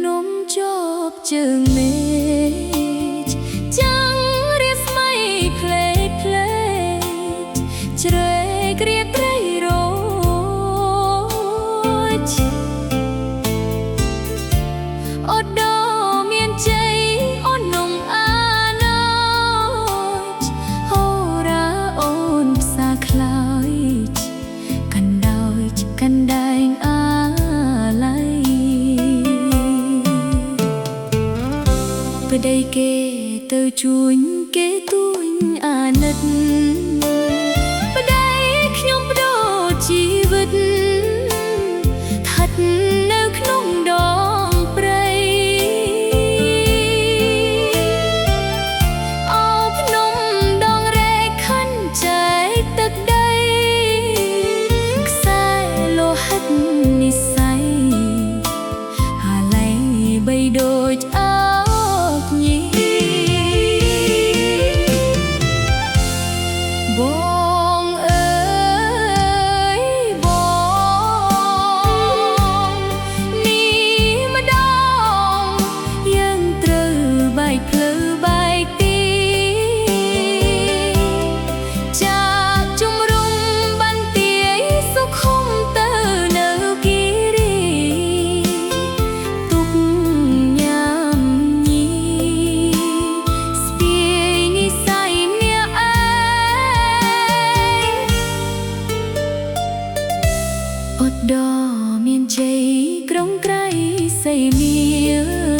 ភ្នំជាប់ជើងមេឃចាំងរៀបស្មៃផ្លេកផ្លេកជ្រែករៀបត្រីរោចអូនដ៏មានជ័យអូននំអាណោចហូរាអូនផ្សាខ្លោចកណ្ដោចកណ្ដែងអាឡៃប្តីគេទៅជួញគេទួញអាណិតប្តីខ្ញុំបដូរជីវិតស្ថិតនៅក្នុងដងព្រៃអូភ្នំដងរែកខិនចែកទឹកដីខ្សែលោហិតនិស្ស័យអាឡៃបីដូចអោកញីបងអើយបងនេះម្ដងយើងត្រូវបែកផ្លូវបែកទីจากជំរំបន្ទាយសុខុមទៅនៅគិរីទុកញ៉ាំញីស្ពាយនិស្ស័យអ្នកឯងអូនដ៏មានជ័យក្រុងក្រៃសីមា